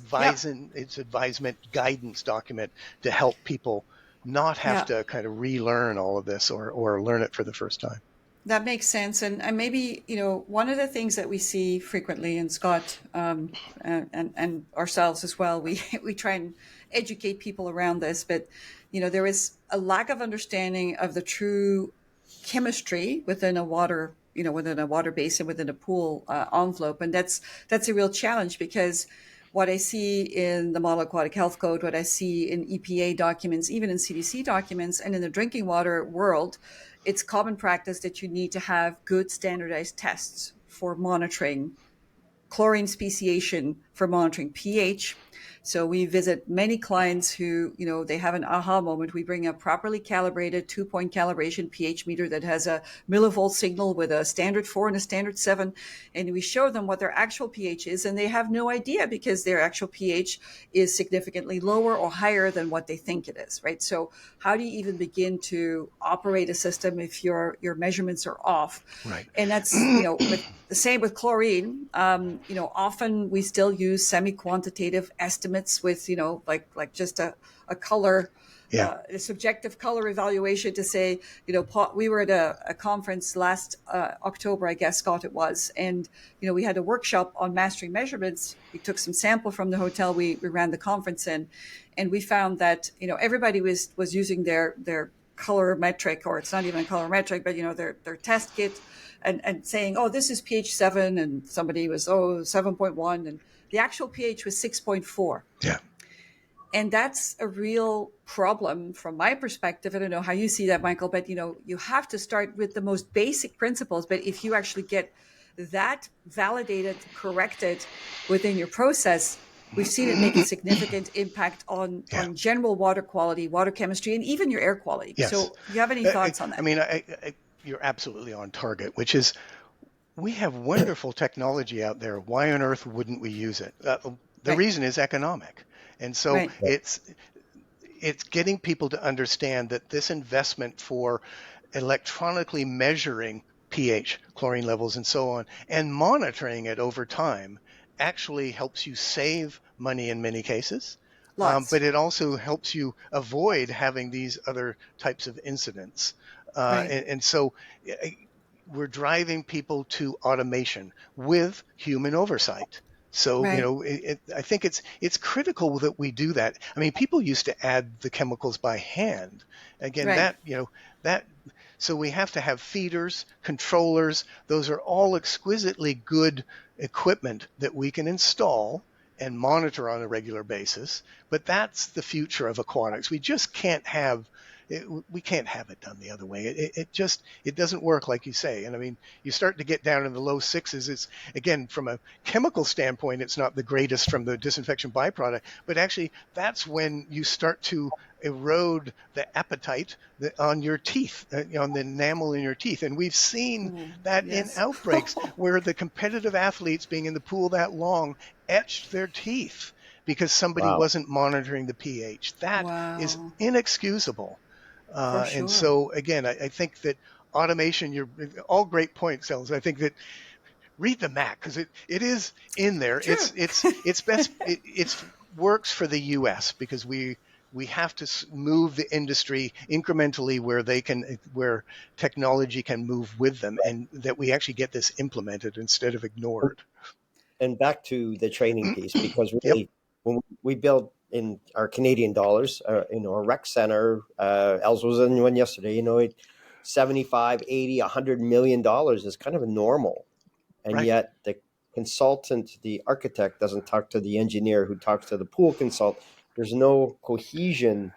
advisement guidance document to help people not have Yeah. to kind of relearn all of this or learn it for the first time. That makes sense. And maybe, one of the things that we see frequently, and Scott, and ourselves as well, we try and educate people around this, but, there is a lack of understanding of the true chemistry within a water, within a water basin, within a pool envelope. And that's a real challenge, because what I see in the Model Aquatic Health Code, what I see in EPA documents, even in CDC documents, and in the drinking water world, it's common practice that you need to have good standardized tests for monitoring chlorine speciation, for monitoring pH. So we visit many clients who, they have an aha moment. We bring a properly calibrated 2-point calibration pH meter that has a millivolt signal with a standard 4 and a standard 7. And we show them what their actual pH is, and they have no idea, because their actual pH is significantly lower or higher than what they think it is, right? So how do you even begin to operate a system if your measurements are off? Right. And that's, with the same with chlorine. Often we still use semi-quantitative estimates with, like just a color, a subjective color evaluation to say, we were at a conference last October, I guess, Scott, it was. And, we had a workshop on mastering measurements. We took some sample from the hotel we ran the conference in, and we found that, everybody was using their color metric, or it's not even a color metric, but, their test kit, and saying, oh, this is pH 7, and somebody was, 7.1, and the actual pH was 6.4. Yeah. And that's a real problem from my perspective. I don't know how you see that, Michael, but, you have to start with the most basic principles. But if you actually get that validated, corrected within your process, we've seen it make a significant impact on general water quality, water chemistry, and even your air quality. Yes. So do you have any thoughts on that? I mean, you're absolutely on target, which is we have wonderful technology out there. Why on earth wouldn't we use it? The Right. reason is economic. And so Right. it's getting people to understand that this investment for electronically measuring pH, chlorine levels, and so on, and monitoring it over time actually helps you save money in many cases. Lots. But it also helps you avoid having these other types of incidents. Right. And so we're driving people to automation with human oversight. So, Right. I think it's critical that we do that. I mean, people used to add the chemicals by hand. Again, Right. that, so we have to have feeders, controllers. Those are all exquisitely good equipment that we can install and monitor on a regular basis. But that's the future of aquatics. We just can't have we can't have it done the other way. It doesn't work like you say. And I mean, you start to get down in the low sixes. It's, again, from a chemical standpoint, it's not the greatest from the disinfection byproduct, but actually that's when you start to erode the appetite on your teeth, on the enamel in your teeth. And we've seen Ooh, that in yes. outbreaks where the competitive athletes being in the pool that long etched their teeth because somebody Wow. wasn't monitoring the pH. That is Wow. inexcusable. For And sure. so, again, I think that automation, you're all great points, Els. I think that read the MAC because it is in there. True. It's best. It's works for the U.S. because we have to move the industry incrementally where technology can move with them, and that we actually get this implemented instead of ignored. And back to the training piece, because Yep. really, when we build in our Canadian dollars, a rec center, Els was in one yesterday, 75, 80, $100 million is kind of a normal. And Right. yet the consultant, the architect doesn't talk to the engineer who talks to the pool consultant. There's no cohesion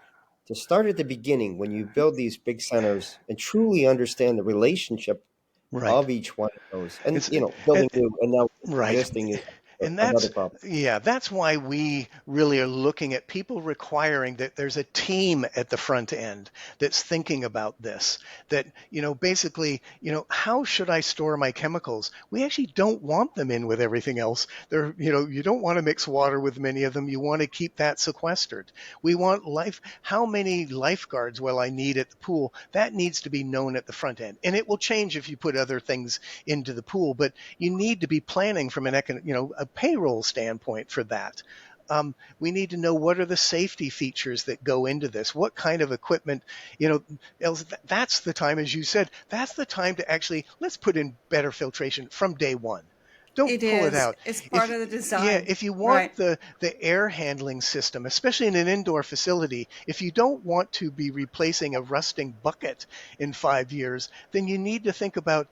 to start at the beginning when you build these big centers and truly understand the relationship Right. of each one of those. And, It's and, building new and now right. existing is And another problem. that's why we really are looking at people requiring that there's a team at the front end that's thinking about this. That, basically, how should I store my chemicals? We actually don't want them in with everything else. You don't want to mix water with many of them. You want to keep that sequestered. We want how many lifeguards will I need at the pool? That needs to be known at the front end. And it will change if you put other things into the pool, but you need to be planning from a payroll standpoint for that. We need to know what are the safety features that go into this. What kind of equipment, that's the time, as you said, that's the time to actually, let's put in better filtration from day one. Don't It pull it is. out. It's part of the design. If you want Right. the air handling system, especially in an indoor facility, if you don't want to be replacing a rusting bucket in 5 years, then you need to think about,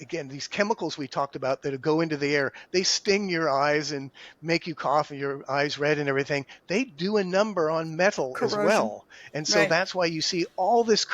again, these chemicals we talked about that go into the air. They sting your eyes and make you cough and your eyes red and everything. They do a number on metal as Corrosion. well. And so Right. that's why you see all this.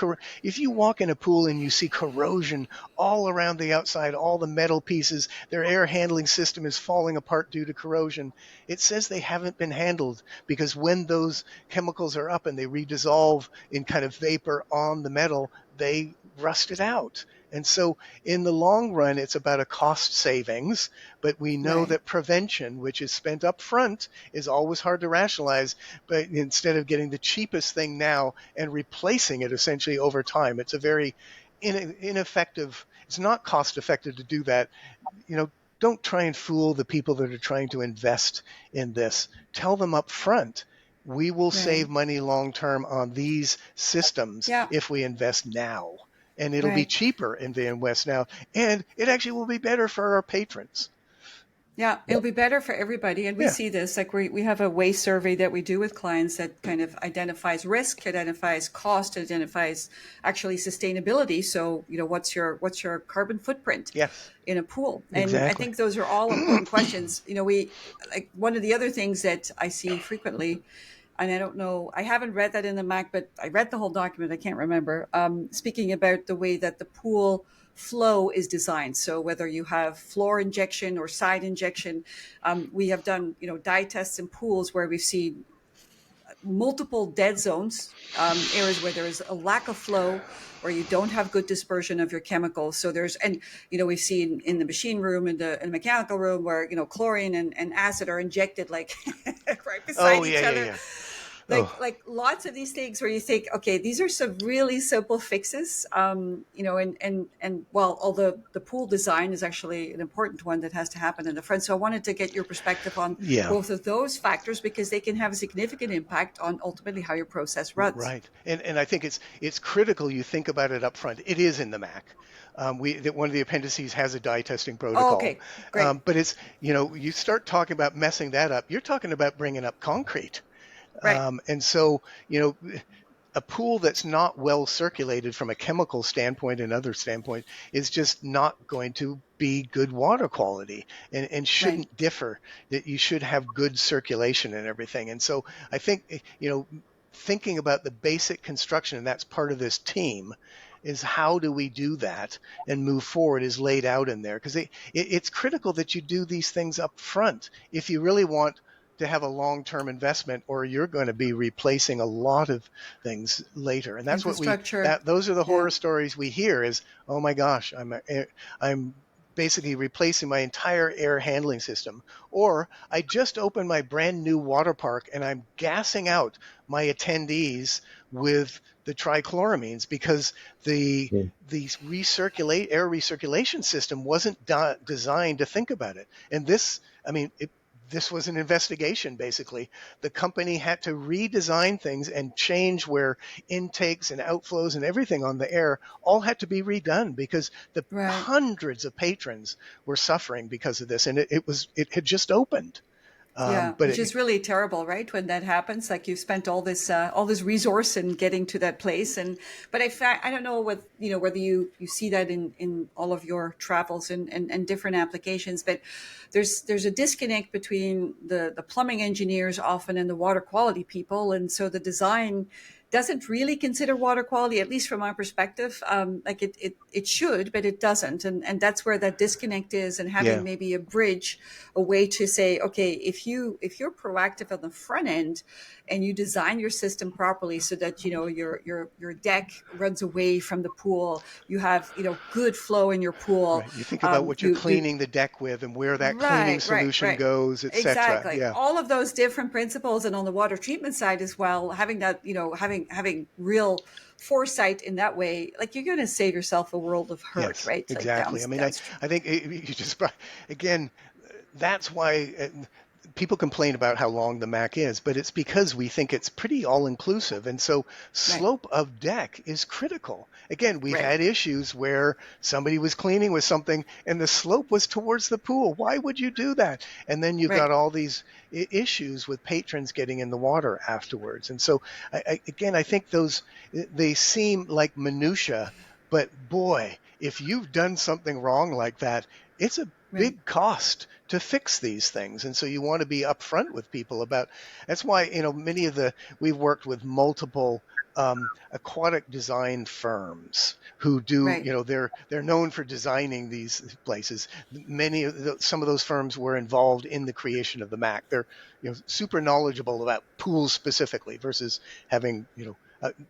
If you walk in a pool and you see corrosion all around the outside, all the metal pieces, their air handling system is falling apart due to corrosion. It says they haven't been handled, because when those chemicals are up and they redissolve in kind of vapor on the metal, they rust it out. And so in the long run, it's about a cost savings, but we know Right. that prevention, which is spent up front, is always hard to rationalize. But instead of getting the cheapest thing now and replacing it essentially over time, it's a very ineffective, it's not cost effective to do that. Don't try and fool the people that are trying to invest in this. Tell them up front, we will Right. save money long term on these systems Yeah. if we invest now. And it'll be Right. cheaper in the invest now. And it actually will be better for our patrons. Yeah, it'll be better for everybody. And we Yeah. see this, like we have a waste survey that we do with clients that kind of identifies risk, identifies cost, identifies actually sustainability. So, what's your carbon footprint Yes. in a pool? And I Exactly. think those are all important questions. We like one of the other things that I see frequently, and I don't know, I haven't read that in the MAC, but I read the whole document. I can't remember. Speaking about the way that the pool flow is designed. So whether you have floor injection or side injection, we have done, dye tests in pools where we've seen multiple dead zones, areas where there is a lack of flow, where you don't have good dispersion of your chemicals. So there's, and we've seen in the machine room, in the mechanical room, where chlorine and acid are injected like right Oh, beside yeah, each yeah, other. yeah. Oh, Like lots of these things where you think, okay, these are some really simple fixes. And well, although the pool design is actually an important one that has to happen in the front. So I wanted to get your perspective on yeah. both of those factors, because they can have a significant impact on ultimately how your process runs. Right. And I think it's critical you think about it up front. It is in the MAC. One of the appendices has a dye testing Oh, protocol, okay, great. but it's, you start talking about messing that up. You're talking about bringing up concrete. Right, And so, a pool that's not well circulated from a chemical standpoint and other standpoint is just not going to be good water quality, and right. shouldn't differ. That you should have good circulation and everything. And so I think, thinking about the basic construction, and that's part of this team, is how do we do that and move forward is laid out in there, because it's critical that you do these things up front if you really want to have a long-term investment, or you're going to be replacing a lot of things later. And that's what Infrastructure. those are the Yeah. horror stories we hear is, oh my gosh, I'm basically replacing my entire air handling system, or I just opened my brand new water park and I'm gassing out my attendees with the trichloramines because the Mm. air recirculation system wasn't designed to think about it. And this, I mean, this was an investigation, basically. The company had to redesign things and change where intakes and outflows and everything on the air all had to be redone because the Right. hundreds of patrons were suffering because of this. And it had just opened. Yeah, But which is really terrible, right? When that happens, like you've spent all this resource in getting to that place, and but I don't know what whether you see that in all of your travels and different applications, but there's a disconnect between the plumbing engineers often and the water quality people, and so the design doesn't really consider water quality, at least from my perspective. Like it should, but it doesn't, and that's where that disconnect is. And having yeah, maybe a bridge, a way to say, okay, if you're proactive on the front end and you design your system properly so that your deck runs away from the pool, you have good flow in your pool. right. You think about what you're You cleaning the deck with and where that cleaning right. solution goes, etc. Exactly. Yeah, All of those different principles, and on the water treatment side as well, having that, having real foresight in that way, like you're going to save yourself a world of hurt, yes, right? Like exactly. I mean, downstream. I think you just again, that's why people complain about how long the MAC is, but it's because we think it's pretty all inclusive. And so Right. slope of deck is critical. Again, we've Right. had issues where somebody was cleaning with something and the slope was towards the pool. Why would you do that? And then you've got Right. all these issues with patrons getting in the water afterwards. And so again, I think they seem like minutia, but boy, if you've done something wrong like that, it's a Right. big cost to fix these things. And so you want to be upfront with people about, that's why, we've worked with multiple aquatic design firms who do, Right. they're known for designing these places. Some of those firms were involved in the creation of the MAC. They're, super knowledgeable about pools specifically versus having,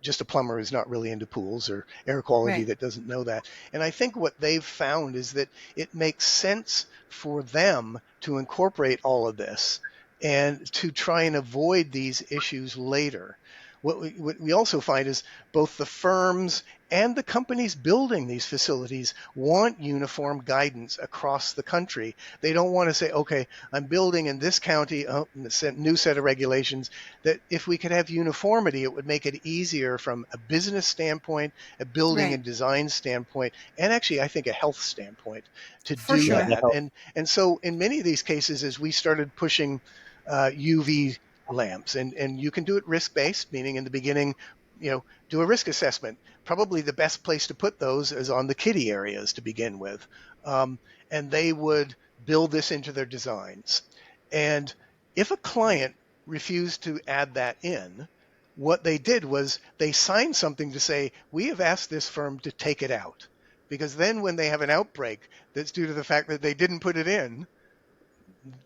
just a plumber who's not really into pools or air quality Right. that doesn't know that. And I think what they've found is that it makes sense for them to incorporate all of this and to try and avoid these issues later. What we also find is both the firms and the companies building these facilities want uniform guidance across the country. They don't want to say, okay, I'm building in this county, new set of regulations. That if we could have uniformity, it would make it easier from a business standpoint, a building and Right. design standpoint, and actually, I think, a health standpoint to For do Yeah, sure. the that. health. And so in many of these cases, as we started pushing UV lamps, and you can do it risk-based, meaning in the beginning, do a risk assessment. Probably the best place to put those is on the kiddie areas to begin with. And they would build this into their designs. And if a client refused to add that in, what they did was they signed something to say, we have asked this firm to take it out. Because then when they have an outbreak that's due to the fact that they didn't put it in,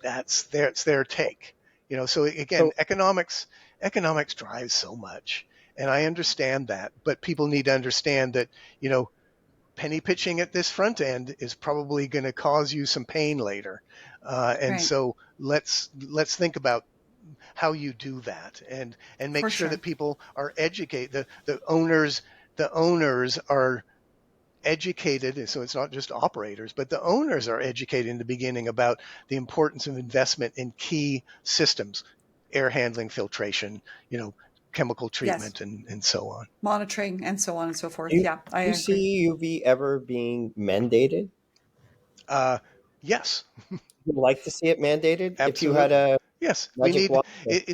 it's their take. So again, So economics economics drives so much. And I understand that, but people need to understand that, penny pitching at this front end is probably going to cause you some pain later. And Right. so let's think about how you do that, and make For sure sure. that people are educated. The owners are educated, so it's not just operators, but the owners are educated in the beginning about the importance of investment in key systems, air handling, filtration, chemical Yes. treatment, and so on. Monitoring and so on and so Do forth. you, Yeah, I do you agree. see UV ever being mandated? Uh, yes, Would you like to see it mandated if you had absolutely. a Yes, we magic need wand?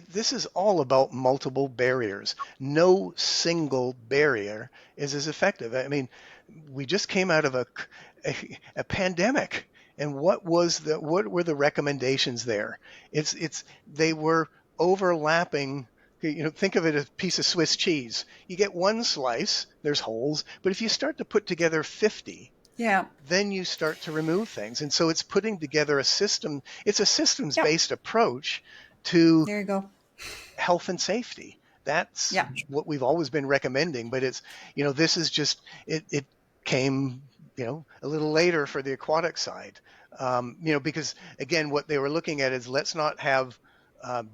this is all about multiple barriers. No single barrier is as effective. I mean, we just came out of a pandemic, and what were the recommendations there? They were overlapping. Think of it as a piece of Swiss cheese. You get one slice, there's holes, but if you start to put together 50, Yeah. then you start to remove things. And so it's putting together a system. It's a systems Yep. based approach to There you go. health and safety. That's Yeah. what we've always been recommending, but this is just, it came, a little later for the aquatic side. Because again, what they were looking at is, let's not have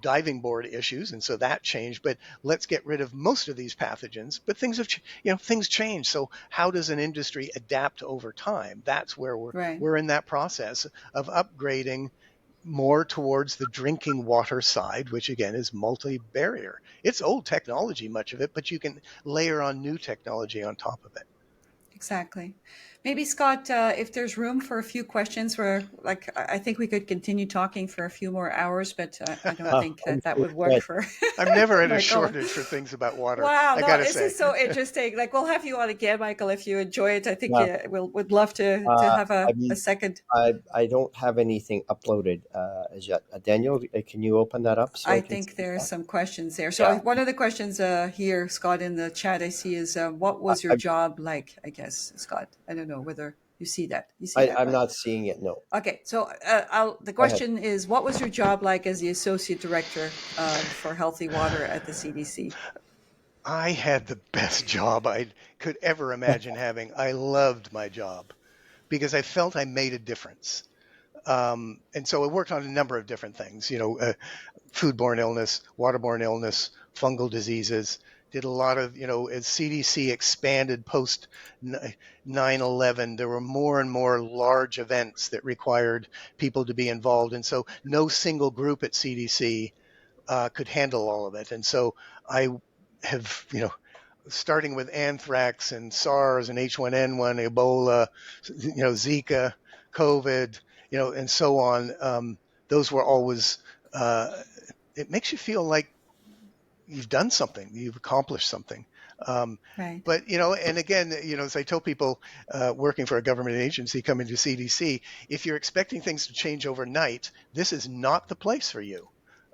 diving board issues, and so that changed. But let's get rid of most of these pathogens. But things change. So how does an industry adapt over time? That's where Right. we're in that process of upgrading more towards the drinking water side, which again is multi-barrier. It's old technology, much of it, but you can layer on new technology on top of it. Exactly. Maybe Scott, if there's room for a few questions, where like I think we could continue talking for a few more hours, but I don't think I'm that sure would you work could. for I'm never at a Michael. shortage for things about water, Wow, I no, gotta this say. is so interesting. Like we'll have you on again, Michael, if you enjoy it. I think Yeah. we'll would love to Uh, have I a mean, second. I don't have anything uploaded as yet. Daniel, can you open that up so I I can think see there are that? some questions there. So Yeah. one of the questions here, Scott, in the chat I see is, what was your I, job like? I guess, Scott. I don't know whether you see that. You see that, I'm right? not seeing it. No. Okay, so the Go ahead. question is, what was your job like as the associate director for healthy water at the CDC? I had the best job I could ever imagine having. I loved my job because I felt I made a difference. And so I worked on a number of different things, foodborne illness, waterborne illness, fungal diseases. Did a lot of, as CDC expanded post 9/11, there were more and more large events that required people to be involved. And so no single group at CDC could handle all of it. And so I have, starting with anthrax and SARS and H1N1, Ebola, Zika, COVID, and so on. Those were always, uh, it makes you feel like you've done something, you've accomplished something. Um, Right. but, and again, as I tell people working for a government agency coming to CDC, if you're expecting things to change overnight, this is not the place for you.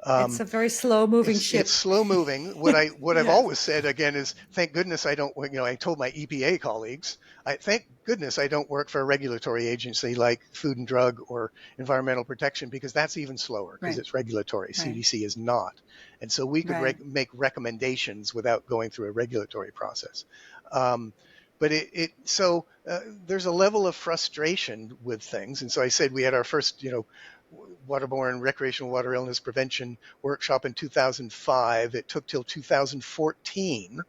It's Um, a very slow moving it's ship. slow moving. What I've Yes. always said again is, thank goodness I don't. I told my EPA colleagues, I thank goodness I don't work for a regulatory agency like Food and Drug or Environmental Protection, because that's even slower because Right. it's regulatory. Right. CDC is not, and so we could Right. make recommendations without going through a regulatory process. Um, but there's a level of frustration with things, and so I said we had our first waterborne recreational water illness prevention workshop in 2005. It took till 2014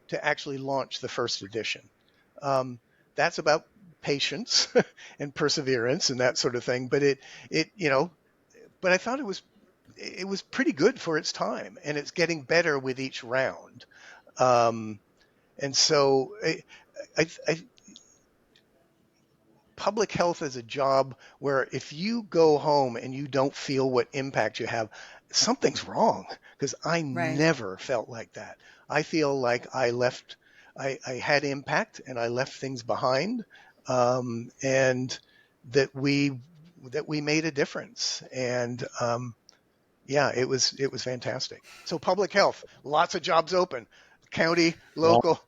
to actually launch the first edition. Um, that's about patience and perseverance and that sort of thing. But but I thought it was pretty good for its time, and it's getting better with each round. Um, and so I public health is a job where if you go home and you don't feel what impact you have, something's wrong. Because I Right. never felt like that. I feel like I had impact and I left things behind, and that we made a difference. And yeah, it was fantastic. So public health, lots of jobs open, county, Yeah. local,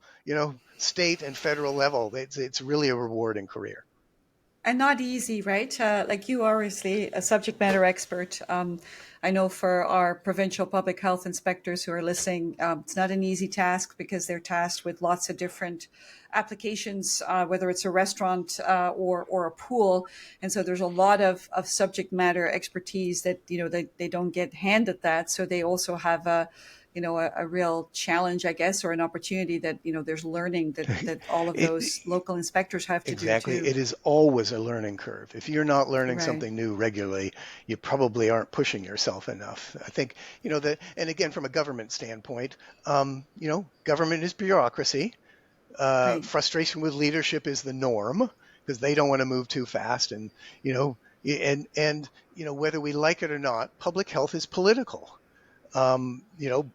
state and federal level. It's really a rewarding career. And not easy, right? Like you are obviously a subject matter expert. I know for our provincial public health inspectors who are listening, it's not an easy task because they're tasked with lots of different applications, whether it's a restaurant or a pool. And so there's a lot of subject matter expertise that, they don't get handed that. So they also have a real challenge, I guess, or an opportunity that, there's learning that all of It, those local inspectors have to do exactly. too. It is always a learning curve. If you're not learning Right. something new regularly, you probably aren't pushing yourself enough. I think, and again, from a government standpoint, government is bureaucracy. Right. Frustration with leadership is the norm because they don't want to move too fast. And, whether we like it or not, public health is political. You know,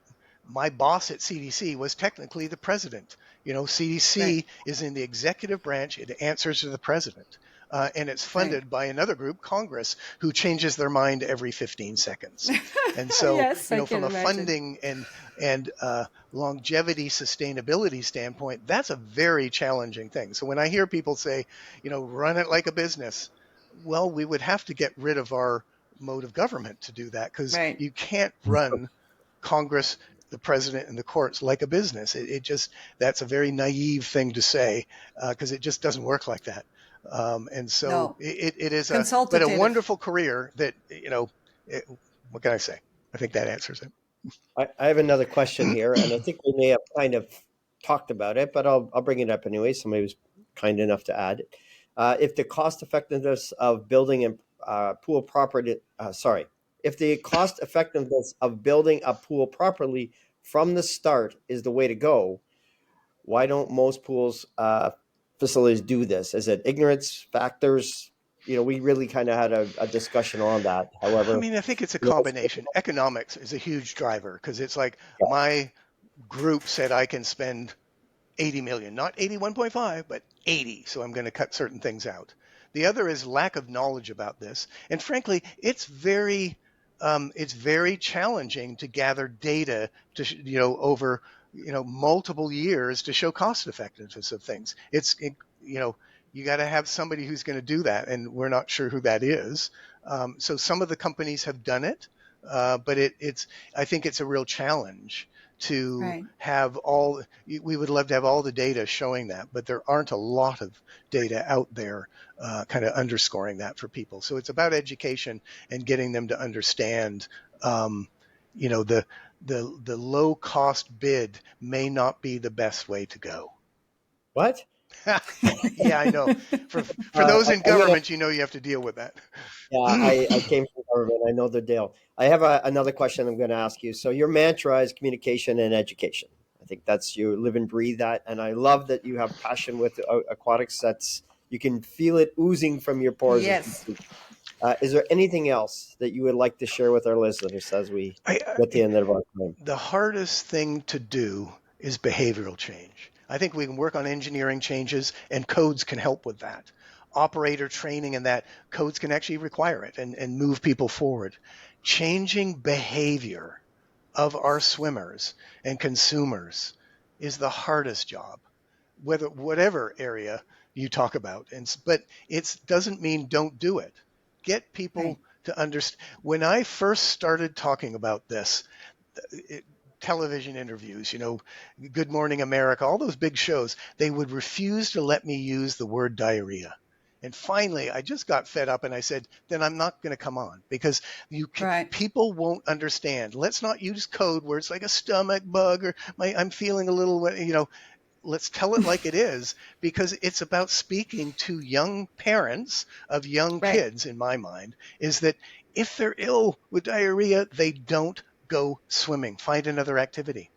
my boss at CDC was technically the president. Right. CDC is in the executive branch. It answers to the president. And it's Right. funded by another group, Congress, who changes their mind every 15 seconds. And so, Yes, I can from a imagine. funding and longevity sustainability standpoint, that's a very challenging thing. So when I hear people say, run it like a business, well, we would have to get rid of our mode of government to do that because Right. you can't run Congress, the president, and the courts like a business. It just, that's a very naive thing to say because it just doesn't work like that. And so No. it is but a Consultative. wonderful career that, what can I say? I think that answers it. I have another question here, and I think we may have kind of talked about it, but I'll bring it up anyway. Somebody was kind enough to add it. If the cost effectiveness of building a pool property, if the cost effectiveness of building a pool properly from the start is the way to go, why don't most pools facilities do this? Is it ignorance factors? We really kind of had a discussion on that. I However, mean, I think it's a you know, combination. Economics is a huge driver because it's like my group said I can spend 80 million, not 81.5, but 80. So I'm going to cut certain things out. The other is lack of knowledge about this. And frankly, it's very challenging to gather data to, over, multiple years to show cost effectiveness of things. You got to have somebody who's going to do that. And we're not sure who that is. So some of the companies have done it, but I think it's a real challenge to Right. have we would love to have all the data showing that, but there aren't a lot of data out there kind of underscoring that for people. So it's about education and getting them to understand, the low cost bid may not be the best way to go. what? Yeah, I know. For those in I'm gonna. government, you have to deal with that. Yeah, I came from government. I know the deal. I have another question I'm going to ask you. So your mantra is communication and education. I think that's you live and breathe that, and I love that you have passion with aquatics. That's you can feel it oozing from your pores as we Yes. speak. Is there anything else that you would like to share with our listeners as we I, get to the end of our time? the hardest thing to do is behavioral change. I think we can work on engineering changes and codes can help with that. Operator training and that codes can actually require it and move people forward. Changing behavior of our swimmers and consumers is the hardest job, whatever area you talk about. But it doesn't mean don't do it. Get Right. people to understand. When I first started talking about this, television interviews, Good Morning America, all those big shows, they would refuse to let me use the word diarrhea. And finally, I just got fed up and I said, then I'm not going to come on because Right. people won't understand. Let's not use code words like a stomach bug or I'm feeling a little, let's tell it like it is because it's about speaking to young parents of young Right. kids, in my mind, is that if they're ill with diarrhea, they don't go swimming. Find another activity.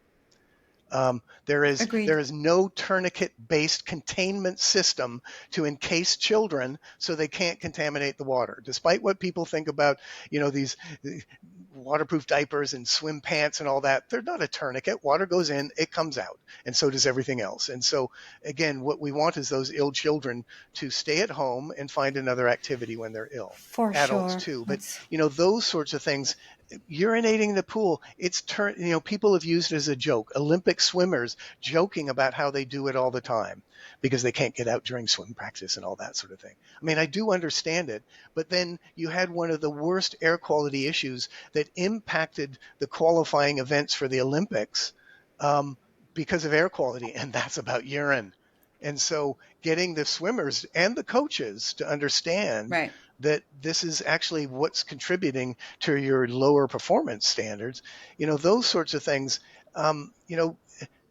There Agreed. is no tourniquet-based containment system to encase children so they can't contaminate the water. Despite what people think about, these waterproof diapers and swim pants and all that, they're not a tourniquet. Water goes in, it comes out, and so does everything else. And so, again, what we want is those ill children to stay at home and find another activity when they're ill. For Adults sure. too, but That's those sorts of things. Urinating in the pool, people have used it as a joke. Olympic swimmers joking about how they do it all the time. because they can't get out during swim practice and all that sort of thing. I mean, I do understand it, but then you had one of the worst air quality issues that impacted the qualifying events for the Olympics because of air quality, and that's about urine. And so getting the swimmers and the coaches to understand Right. that this is actually what's contributing to your lower performance standards, those sorts of things,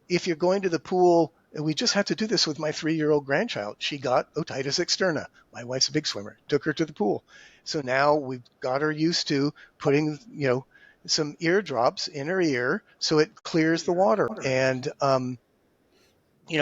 if you're going to the pool, we just had to do this with my 3-year-old grandchild. She got otitis externa. My wife's a big swimmer. Took her to the pool. So now we've got her used to putting, some eardrops in her ear so it clears the water. And,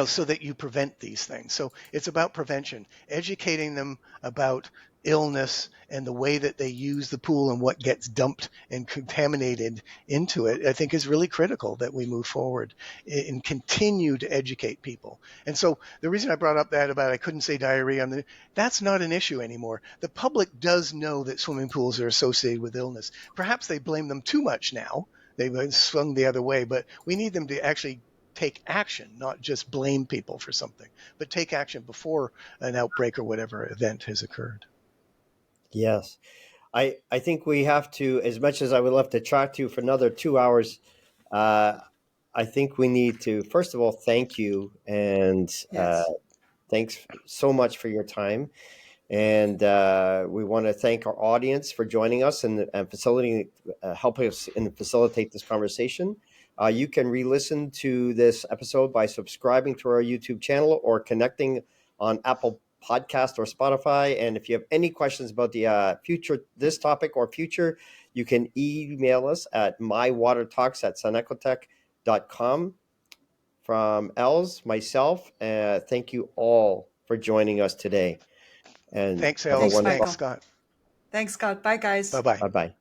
so that you prevent these things. So it's about prevention, educating them about illness and the way that they use the pool and what gets dumped and contaminated into it, I think is really critical that we move forward and continue to educate people. And so the reason I brought up that about I couldn't say diarrhea, that's not an issue anymore. The public does know that swimming pools are associated with illness. Perhaps they blame them too much now. They've swung the other way, but we need them to actually take action, not just blame people for something, but take action before an outbreak or whatever event has occurred. Yes. I think we have to, as much as I would love to chat to you for another 2 hours, I think we need to, first of all, thank you. And Yes. thanks so much for your time. And we want to thank our audience for joining us and helping us facilitate this conversation. You can re-listen to this episode by subscribing to our YouTube channel or connecting on Apple Podcast or Spotify. And if you have any questions about the this topic or future, you can email us at mywatertalks@sunecotech.com. From Els, myself, thank you all for joining us today. And Thanks, have a Els. Thanks, wonderful. Thanks, Michael. Scott. Thanks, Scott. Bye, guys. Bye-bye. Bye-bye.